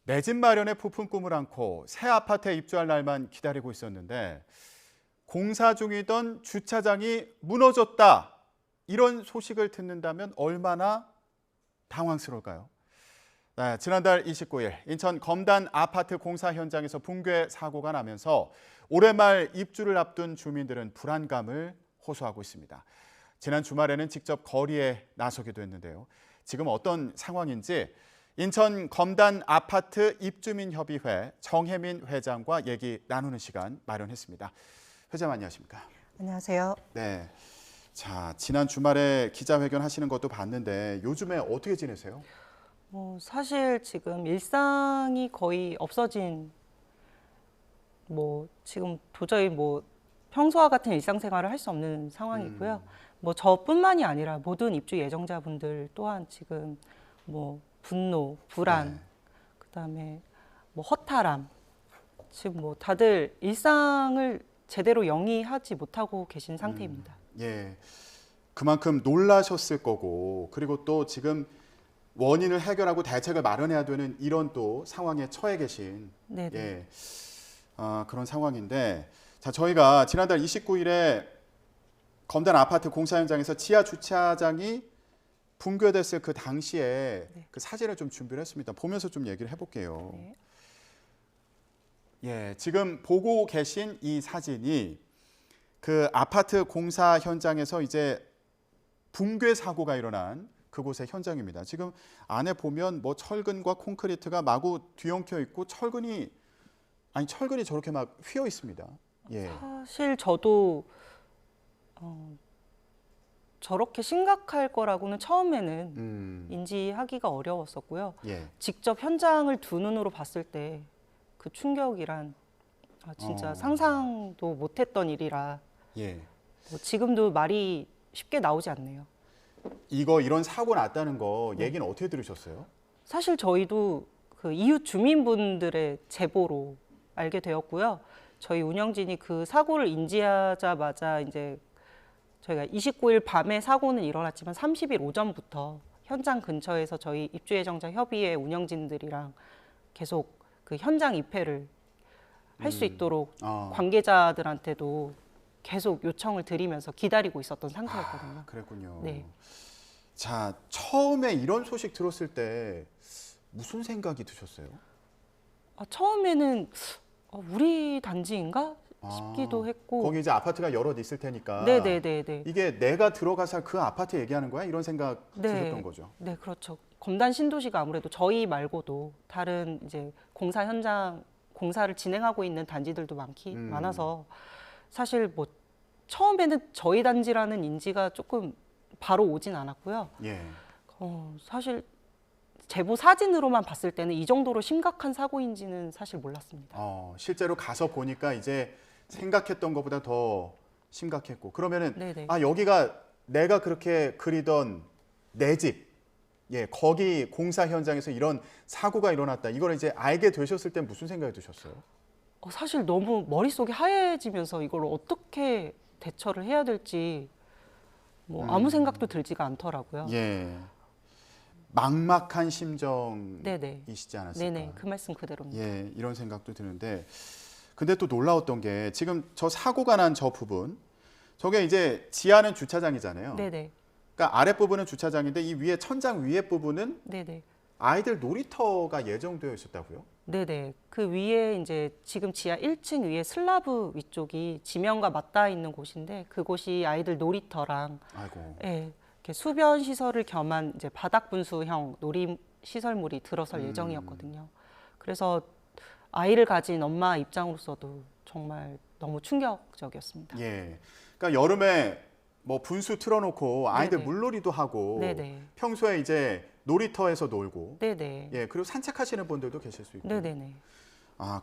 내 집 마련의 부푼 꿈을 안고 새 아파트에 입주할 날만 기다리고 있었는데 공사 중이던 주차장이 무너졌다. 이런 소식을 듣는다면 얼마나 당황스러울까요? 네, 지난달 29일 인천 검단 아파트 공사 현장에서 붕괴 사고가 나면서 올해 말 입주를 앞둔 주민들은 불안감을 호소하고 있습니다. 지난 주말에는 직접 거리에 나서기도 했는데요. 지금 어떤 상황인지 인천 검단 아파트 입주민협의회 정혜민 회장과 얘기 나누는 시간 마련했습니다. 회장 안녕하십니까? 안녕하세요. 네. 자, 지난 주말에 기자회견 하시는 것도 봤는데 요즘에 어떻게 지내세요? 사실 지금 일상이 거의 없어진 지금 도저히 평소와 같은 일상생활을 할 수 없는 상황이고요. 저뿐만이 아니라 모든 입주 예정자분들 또한 지금 분노, 불안, 네. 그다음에 허탈함, 지금 다들 일상을 제대로 영위하지 못하고 계신 상태입니다. 예. 그만큼 놀라셨을 거고 그리고 또 지금 원인을 해결하고 대책을 마련해야 되는 이런 또 상황에 처해 계신 네네. 예. 그런 상황인데 자, 저희가 지난달 29일에 검단 아파트 공사 현장에서 지하 주차장이 붕괴됐을 그 당시에 네. 그 사진을 좀 준비를 했습니다. 보면서 좀 얘기를 해볼게요. 네. 예, 지금 보고 계신 이 사진이 그 아파트 공사 현장에서 이제 붕괴 사고가 일어난 그곳의 현장입니다. 지금 안에 보면 철근과 콘크리트가 마구 뒤엉켜 있고 철근이 저렇게 막 휘어 있습니다. 예. 사실 저도 저렇게 심각할 거라고는 처음에는 인지하기가 어려웠었고요. 예. 직접 현장을 두 눈으로 봤을 때 그 충격이란 진짜 상상도 못했던 일이라 예. 지금도 말이 쉽게 나오지 않네요. 이런 사고 났다는 거 네. 얘기는 어떻게 들으셨어요? 사실 저희도 그 이웃 주민분들의 제보로 알게 되었고요. 저희 운영진이 그 사고를 인지하자마자 이제 저희가 29일 밤에 사고는 일어났지만 30일 오전부터 현장 근처에서 저희 입주예정자 협의회 운영진들이랑 계속 그 현장 입회를 할 수 있도록 관계자들한테도 계속 요청을 드리면서 기다리고 있었던 상태였거든요. 그랬군요. 네. 자, 처음에 이런 소식 들었을 때 무슨 생각이 드셨어요? 처음에는 우리 단지인가 싶기도 했고. 거기 이제 아파트가 여럿 있을 테니까. 네네네네. 이게 내가 들어가서 그 아파트 얘기하는 거야? 이런 생각 드셨던 거죠. 네, 그렇죠. 검단 신도시가 아무래도 저희 말고도 다른 이제 공사 현장 공사를 진행하고 있는 단지들도 많아서 사실 처음에는 저희 단지라는 인지가 조금 바로 오진 않았고요. 예. 사실 제보 사진으로만 봤을 때는 이 정도로 심각한 사고인지는 사실 몰랐습니다. 실제로 가서 보니까 이제 생각했던 것보다 더 심각했고 그러면은 네네. 여기가 내가 그렇게 그리던 내 집, 예, 거기 공사 현장에서 이런 사고가 일어났다. 이걸 이제 알게 되셨을 때 무슨 생각이 드셨어요? 사실 너무 머릿속이 하얘지면서 이걸 어떻게 대처를 해야 될지 아무 생각도 들지가 않더라고요. 예, 막막한 네네. 심정이시지 않았을까? 네네, 그 말씀 그대로입니다. 예, 이런 생각도 드는데 근데 또 놀라웠던 게 지금 저 사고가 난 저 부분 저게 이제 지하는 주차장이잖아요. 네네. 그러니까 아랫부분은 주차장인데 이 위에 천장 위에 부분은 네네. 아이들 놀이터가 예정되어 있었다고요? 네네. 그 위에 이제 지금 지하 1층 위에 슬라브 위쪽이 지면과 맞닿아 있는 곳인데 그곳이 아이들 놀이터랑 아이고. 예, 이렇게 수변 시설을 겸한 이제 바닥 분수형 놀이 시설물이 들어설 예정이었거든요. 그래서 아이를 가진 엄마 입장으로서도 정말 너무 충격적이었습니다. 예. 그러니까 여름에 분수 틀어놓고 아이들 네네. 물놀이도 하고 네네. 평소에 이제 놀이터에서 놀고 네네. 예, 그리고 산책하시는 분들도 계실 수 있고. 네네네.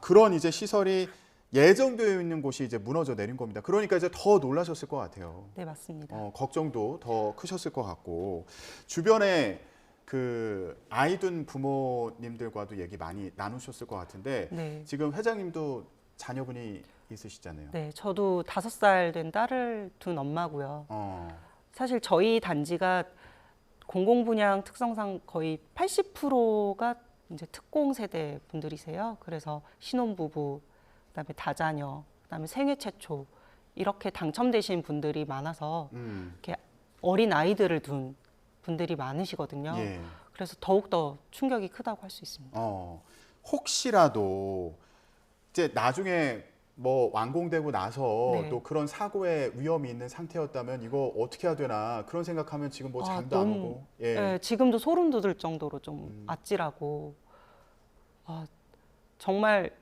그런 이제 시설이 예정되어 있는 곳이 이제 무너져 내린 겁니다. 그러니까 이제 더 놀라셨을 것 같아요. 네, 맞습니다. 걱정도 더 크셨을 것 같고 주변에 그 아이 둔 부모님들과도 얘기 많이 나누셨을 것 같은데 네. 지금 회장님도 자녀분이 있으시잖아요. 네, 저도 5살 된 딸을 둔 엄마고요. 어, 사실 저희 단지가 공공분양 특성상 거의 80%가 이제 특공 세대 분들이세요. 그래서 신혼부부, 그다음에 다자녀, 그다음에 생애 최초 이렇게 당첨되신 분들이 많아서 이렇게 어린 아이들을 둔 분들이 많으시거든요. 예. 그래서 더욱더 충격이 크다고 할 수 있습니다. 혹시라도 이제 나중에 뭐 완공되고 나서 네. 또 그런 사고의 위험이 있는 상태였다면 이거 어떻게 해야 되나 그런 생각하면 지금 뭐 잠도 안 너무, 오고. 예. 네, 지금도 소름 돋을 정도로 좀 아찔하고 정말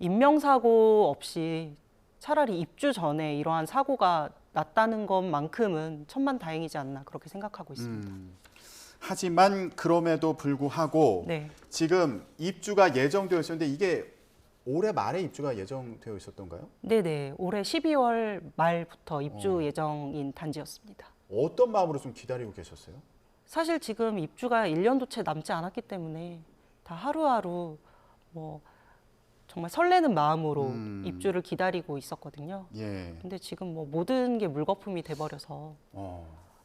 인명사고 없이 차라리 입주 전에 이러한 사고가 났다는 것만큼은 천만다행이지 않나 그렇게 생각하고 있습니다. 하지만 그럼에도 불구하고 네. 지금 입주가 예정되어 있었는데 이게 올해 말에 입주가 예정되어 있었던가요? 네네. 올해 12월 말부터 입주 예정인 단지였습니다. 어떤 마음으로 좀 기다리고 계셨어요? 사실 지금 입주가 1년도 채 남지 않았기 때문에 다 하루하루 뭐 정말 설레는 마음으로 입주를 기다리고 있었거든요. 예. 근데 지금 뭐 모든 게 물거품이 돼버려서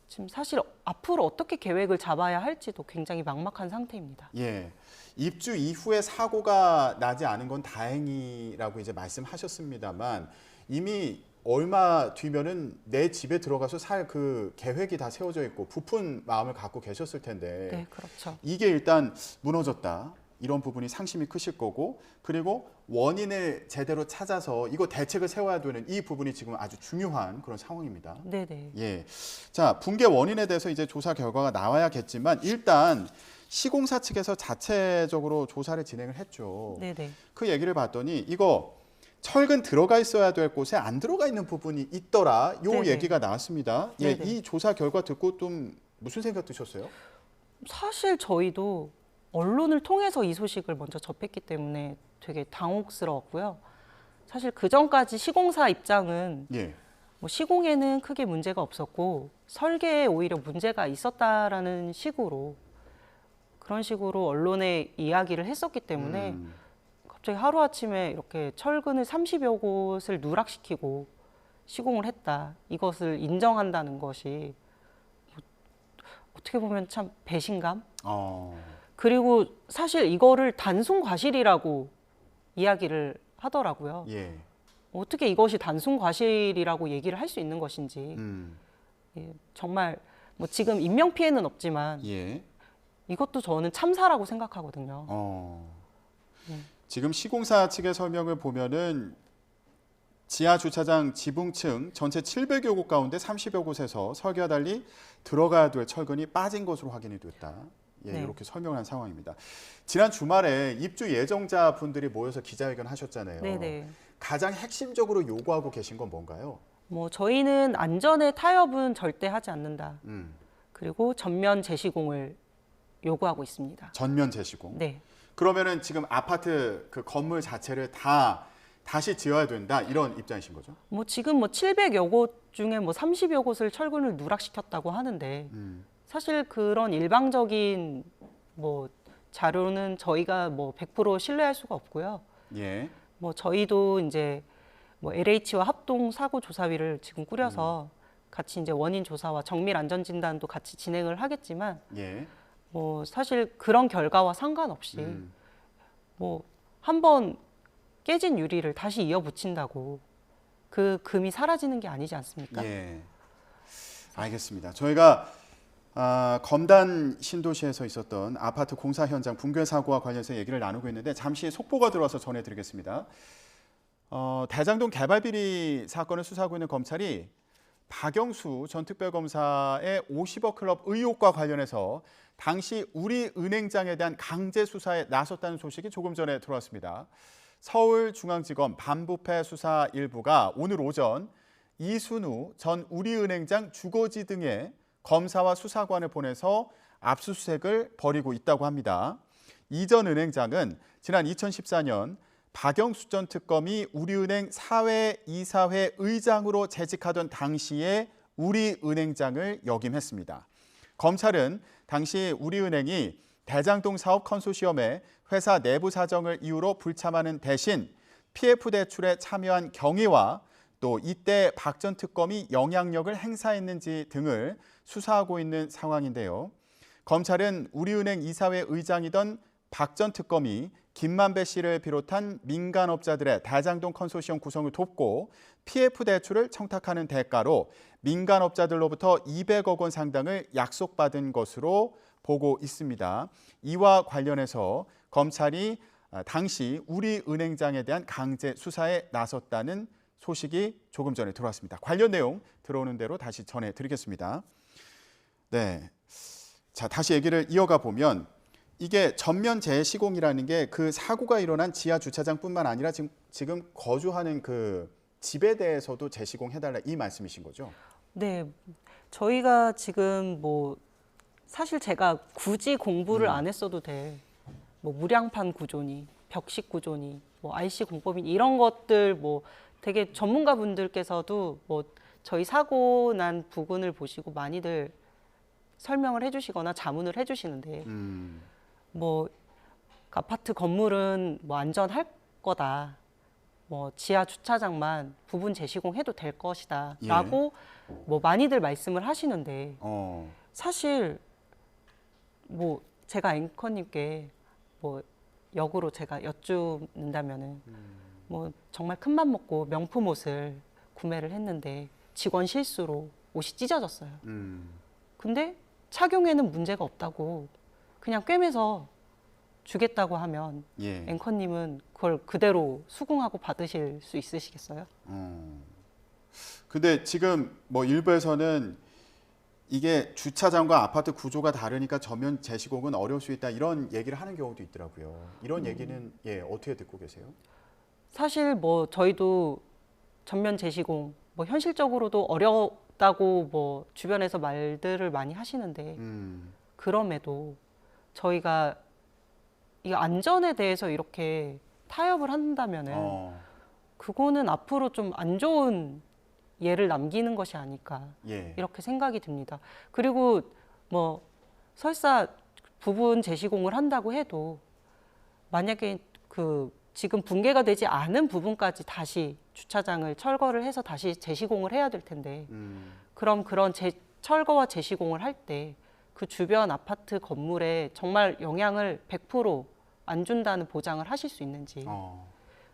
지금 사실 앞으로 어떻게 계획을 잡아야 할지도 굉장히 막막한 상태입니다. 예. 입주 이후에 사고가 나지 않은 건 다행이라고 이제 말씀하셨습니다만 이미 얼마 뒤면은 내 집에 들어가서 살 그 계획이 다 세워져 있고 부푼 마음을 갖고 계셨을 텐데 네, 그렇죠. 이게 일단 무너졌다. 이런 부분이 상심이 크실 거고 그리고 원인을 제대로 찾아서 이거 대책을 세워야 되는 이 부분이 지금 아주 중요한 그런 상황입니다. 네네. 예. 자, 붕괴 원인에 대해서 이제 조사 결과가 나와야겠지만 일단 시공사 측에서 자체적으로 조사를 진행을 했죠. 네네. 그 얘기를 봤더니 이거 철근 들어가 있어야 될 곳에 안 들어가 있는 부분이 있더라. 요 네네. 얘기가 나왔습니다. 예, 네네. 이 조사 결과 듣고 좀 무슨 생각 드셨어요? 사실 저희도 언론을 통해서 이 소식을 먼저 접했기 때문에 되게 당혹스러웠고요. 사실 그 전까지 시공사 입장은 예. 뭐 시공에는 크게 문제가 없었고 설계에 오히려 문제가 있었다라는 식으로 그런 식으로 언론에 이야기를 했었기 때문에 갑자기 하루아침에 이렇게 철근을 30여 곳을 누락시키고 시공을 했다. 이것을 인정한다는 것이 어떻게 보면 참 배신감? 그리고 사실 이거를 단순 과실이라고 이야기를 하더라고요. 예. 어떻게 이것이 단순 과실이라고 얘기를 할 수 있는 것인지 예, 정말 뭐 지금 인명 피해는 없지만 예. 이것도 저는 참사라고 생각하거든요. 지금 시공사 측의 설명을 보면은 지하 주차장 지붕층 전체 700여 곳 가운데 30여 곳에서 설계와 달리 들어가야 될 철근이 빠진 것으로 확인이 됐다. 예, 네. 이렇게 설명을 한 상황입니다. 지난 주말에 입주 예정자 분들이 모여서 기자회견 하셨잖아요. 네네. 가장 핵심적으로 요구하고 계신 건 뭔가요? 뭐 저희는 안전의 타협은 절대 하지 않는다. 음, 그리고 전면 재시공을 요구하고 있습니다. 전면 재시공. 네. 그러면은 지금 아파트 그 건물 자체를 다 다시 지어야 된다 이런 입장이신 거죠? 뭐 지금 뭐 700여 곳 중에 뭐 30여 곳을 철근을 누락시켰다고 하는데 사실 그런 일방적인 뭐 자료는 저희가 뭐 100% 신뢰할 수가 없고요. 예. 뭐 저희도 이제 뭐 LH와 합동 사고 조사위를 지금 꾸려서 같이 이제 원인 조사와 정밀 안전 진단도 같이 진행을 하겠지만 예. 뭐 사실 그런 결과와 상관없이 뭐 한번 깨진 유리를 다시 이어붙인다고 그 금이 사라지는 게 아니지 않습니까? 예. 알겠습니다. 저희가 검단 신도시에서 있었던 아파트 공사 현장 붕괴 사고와 관련해서 얘기를 나누고 있는데 잠시 속보가 들어와서 전해드리겠습니다. 대장동 개발 비리 사건을 수사하고 있는 검찰이 박영수 전 특별검사의 50억 클럽 의혹과 관련해서 당시 우리은행장에 대한 강제 수사에 나섰다는 소식이 조금 전에 들어왔습니다. 서울중앙지검 반부패 수사 일부가 오늘 오전 이순우 전 우리은행장 주거지 등의 검사와 수사관을 보내서 압수수색을 벌이고 있다고 합니다. 이 전 은행장은 지난 2014년 박영수 전 특검이 우리은행 사회이사회 의장으로 재직하던 당시에 우리은행장을 역임했습니다. 검찰은 당시 우리은행이 대장동 사업 컨소시엄에 회사 내부 사정을 이유로 불참하는 대신 PF 대출에 참여한 경위와 또 이때 박 전 특검이 영향력을 행사했는지 등을 수사하고 있는 상황인데요. 검찰은 우리은행 이사회 의장이던 박 전 특검이 김만배 씨를 비롯한 민간업자들의 대장동 컨소시엄 구성을 돕고 PF 대출을 청탁하는 대가로 민간업자들로부터 200억 원 상당을 약속받은 것으로 보고 있습니다. 이와 관련해서 검찰이 당시 우리은행장에 대한 강제 수사에 나섰다는 소식이 조금 전에 들어왔습니다. 관련 내용 들어오는 대로 다시 전해드리겠습니다. 네, 자 다시 얘기를 이어가 보면 이게 전면 재시공이라는 게 그 사고가 일어난 지하 주차장뿐만 아니라 지금 거주하는 그 집에 대해서도 재시공해달라 이 말씀이신 거죠? 네, 저희가 지금 뭐 사실 제가 굳이 공부를 안 했어도 돼. 뭐 무량판 구조니, 벽식 구조니, 뭐 RC 공법이니 이런 것들 뭐 되게 전문가분들께서도 뭐 저희 사고 난 부근을 보시고 많이들 설명을 해주시거나 자문을 해주시는데 뭐 아파트 건물은 뭐 안전할 거다. 뭐 지하 주차장만 부분 재시공해도 될 것이다라고 뭐 많이들 말씀을 하시는데 사실 뭐 제가 앵커님께 뭐 역으로 제가 여쭙는다면은 뭐 정말 큰맘 먹고 명품 옷을 구매를 했는데 직원 실수로 옷이 찢어졌어요. 근데 착용에는 문제가 없다고 그냥 꿰매서 주겠다고 하면 앵커님은 그걸 그대로 수긍하고 받으실 수 있으시겠어요? 근데 지금 뭐 일부에서는 이게 주차장과 아파트 구조가 다르니까 전면 재시공은 어려울 수 있다 이런 얘기를 하는 경우도 있더라고요. 이런 얘기는 어떻게 듣고 계세요? 사실 뭐 저희도 전면 재시공 뭐 현실적으로도 어렵다고 뭐 주변에서 말들을 많이 하시는데 그럼에도 저희가 이 안전에 대해서 이렇게 타협을 한다면은 그거는 앞으로 좀 안 좋은 예를 남기는 것이 아닐까 이렇게 생각이 듭니다. 그리고 뭐 설사 부분 재시공을 한다고 해도 만약에 그 지금 붕괴가 되지 않은 부분까지 다시 주차장을 철거를 해서 다시 재시공을 해야 될 텐데 그럼 그런 철거와 재시공을 할 때 그 주변 아파트 건물에 정말 영향을 100%안 준다는 보장을 하실 수 있는지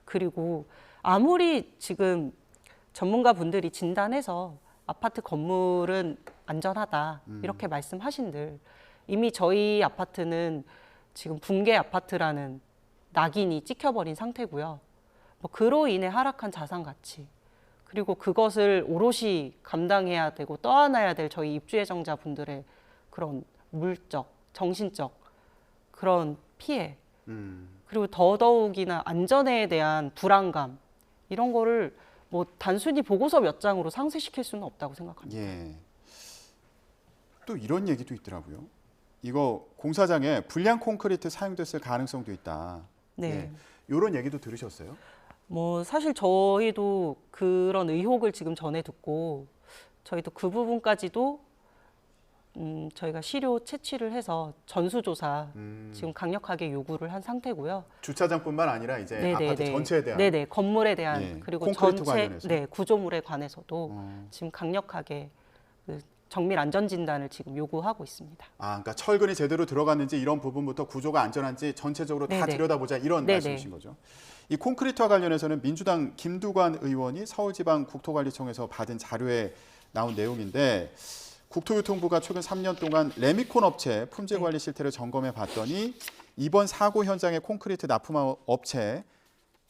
그리고 아무리 지금 전문가분들이 진단해서 아파트 건물은 안전하다 이렇게 말씀하신들 이미 저희 아파트는 지금 붕괴 아파트라는 낙인이 찍혀버린 상태고요. 뭐 그로 인해 하락한 자산 가치 그리고 그것을 오롯이 감당해야 되고 떠안아야 될 저희 입주 예정자분들의 그런 물적, 정신적 그런 피해 그리고 더더욱이나 안전에 대한 불안감 이런 거를 뭐 단순히 보고서 몇 장으로 상쇄시킬 수는 없다고 생각합니다. 또 이런 얘기도 있더라고요. 이거 공사장에 불량 콘크리트 사용됐을 가능성도 있다. 네. 이런 얘기도 들으셨어요? 뭐 사실 저희도 그런 의혹을 지금 전해 듣고 저희도 그 부분까지도 저희가 시료 채취를 해서 전수조사 지금 강력하게 요구를 한 상태고요. 주차장뿐만 아니라 이제 아파트 전체에 대한 건물에 대한 그리고 전체 관련해서. 구조물에 관해서도 지금 강력하게 그 정밀 안전 진단을 지금 요구하고 있습니다. 그러니까 철근이 제대로 들어갔는지 이런 부분부터 구조가 안전한지 전체적으로 다 들여다보자 이런 말씀이신 거죠. 이 콘크리트와 관련해서는 민주당 김두관 의원이 서울지방국토관리청에서 받은 자료에 나온 내용인데 국토교통부가 최근 3년 동안 레미콘 업체 품질 관리 실태를 점검해 봤더니 이번 사고 현장의 콘크리트 납품 업체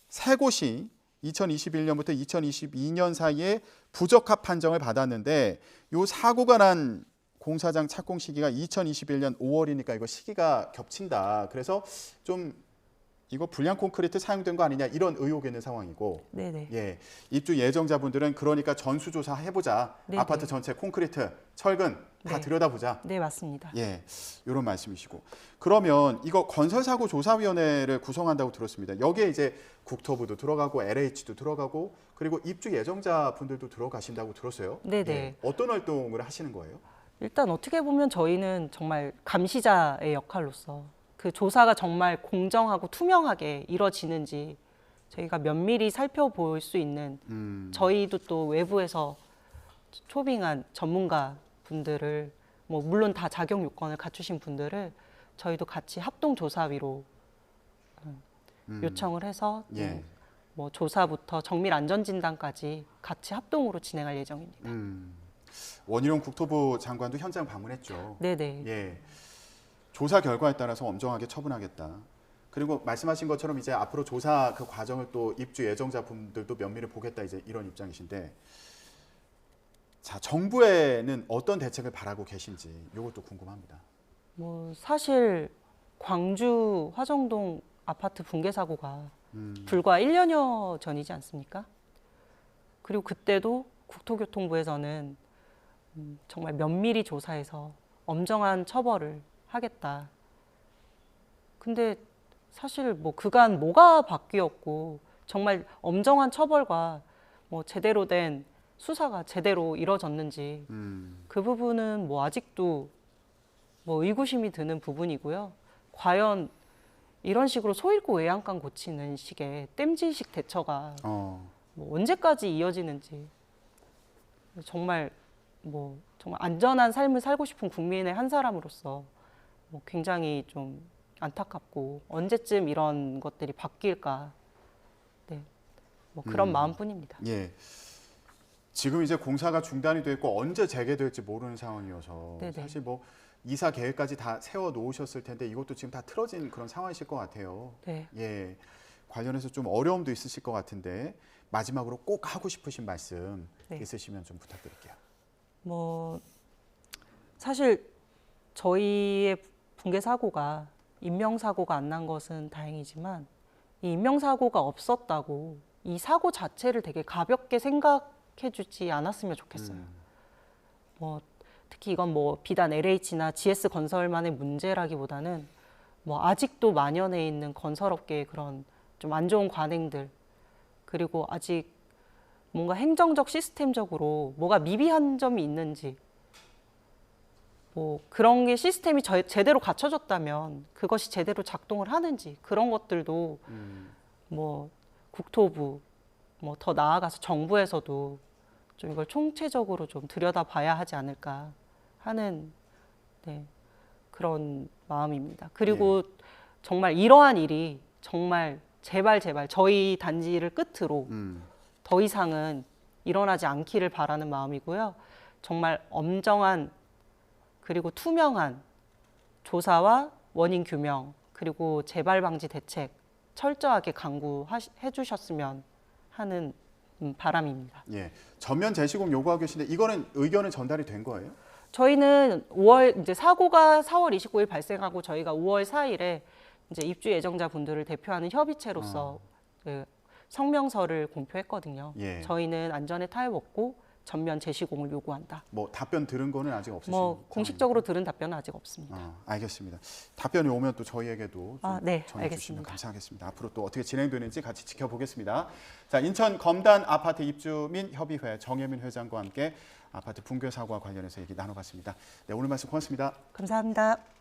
3곳이 2021년부터 2022년 사이에 부적합 판정을 받았는데 이 사고가 난 공사장 착공 시기가 2021년 5월이니까 이거 시기가 겹친다. 그래서 좀 이거 불량 콘크리트 사용된 거 아니냐 이런 의혹이 있는 상황이고 입주 예정자분들은 그러니까 전수조사 해보자. 아파트 전체 콘크리트, 철근 다 들여다보자. 네, 맞습니다. 이런 말씀이시고 그러면 이거 건설사고조사위원회를 구성한다고 들었습니다. 여기에 이제 국토부도 들어가고 LH도 들어가고 그리고 입주 예정자분들도 들어가신다고 들었어요. 어떤 활동을 하시는 거예요? 일단 어떻게 보면 저희는 정말 감시자의 역할로서 그 조사가 정말 공정하고 투명하게 이루어지는지 저희가 면밀히 살펴볼 수 있는 저희도 또 외부에서 초빙한 전문가 분들을 뭐 물론 다 자격 요건을 갖추신 분들을 저희도 같이 합동조사위로 요청을 해서 예. 뭐 조사부터 정밀 안전 진단까지 같이 합동으로 진행할 예정입니다. 원희룡 국토부 장관도 현장 방문했죠. 네네. 예. 조사 결과에 따라서 엄정하게 처분하겠다. 그리고 말씀하신 것처럼 이제 앞으로 조사 그 과정을 또 입주 예정자분들도 면밀히 보겠다 이제 이런 입장이신데, 자 정부에는 어떤 대책을 바라고 계신지 이것도 궁금합니다. 뭐 사실 광주 화정동 아파트 붕괴 사고가 불과 1년여 전이지 않습니까? 그리고 그때도 국토교통부에서는 정말 면밀히 조사해서 엄정한 처벌을 하겠다. 근데 사실 뭐 그간 뭐가 바뀌었고 정말 엄정한 처벌과 뭐 제대로 된 수사가 제대로 이뤄졌는지 그 부분은 뭐 아직도 뭐 의구심이 드는 부분이고요. 과연 이런 식으로 소잃고 외양간 고치는 식의 땜질식 대처가 뭐 언제까지 이어지는지, 정말 뭐 정말 안전한 삶을 살고 싶은 국민의 한 사람으로서 뭐 굉장히 좀 안타깝고 언제쯤 이런 것들이 바뀔까, 네, 뭐 그런 마음뿐입니다. 예. 지금 이제 공사가 중단이 됐고 언제 재개될지 모르는 상황이어서 네네. 사실 뭐 이사 계획까지 다 세워 놓으셨을 텐데 이것도 지금 다 틀어진 그런 상황이실 것 같아요. 네. 예. 관련해서 좀 어려움도 있으실 것 같은데 마지막으로 꼭 하고 싶으신 말씀 네. 있으시면 좀 부탁드릴게요. 뭐 사실 저희의 붕괴 사고가 인명사고가 안 난 것은 다행이지만 이 인명사고가 없었다고 이 사고 자체를 되게 가볍게 생각해주지 않았으면 좋겠어요. 뭐 특히 이건 뭐 비단 LH나 GS건설만의 문제라기보다는 뭐 아직도 만연해 있는 건설업계의 그런 좀 안 좋은 관행들, 그리고 아직 뭔가 행정적 시스템적으로 뭐가 미비한 점이 있는지, 뭐 그런 게 시스템이 제대로 갖춰졌다면 그것이 제대로 작동을 하는지, 그런 것들도 뭐 국토부, 뭐 더 나아가서 정부에서도 좀 이걸 총체적으로 좀 들여다봐야 하지 않을까 하는, 네, 그런 마음입니다. 그리고 정말 이러한 일이 정말 제발 저희 단지를 끝으로 더 이상은 일어나지 않기를 바라는 마음이고요. 정말 엄정한 그리고 투명한 조사와 원인 규명, 그리고 재발 방지 대책 철저하게 강구해 주셨으면 하는 바람입니다. 예. 전면 재시공 요구하고 계신데 이거는 의견은 전달이 된 거예요? 저희는 5월 이제 사고가 4월 29일 발생하고 저희가 5월 4일에 이제 입주 예정자 분들을 대표하는 협의체로서 그 성명서를 공표했거든요. 예. 저희는 안전에 타협 없고 전면 재시공을 요구한다. 뭐 답변 들은 거는 아직 없으신 뭐 공식적으로 들은 답변은 아직 없습니다. 알겠습니다. 답변이 오면 또 저희에게도 좀 네, 전해주시면 알겠습니다. 감사하겠습니다. 앞으로 또 어떻게 진행되는지 같이 지켜보겠습니다. 자, 인천 검단 아파트 입주민 협의회 정혜민 회장과 함께 아파트 붕괴 사고와 관련해서 얘기 나눠봤습니다. 네, 오늘 말씀 고맙습니다. 감사합니다.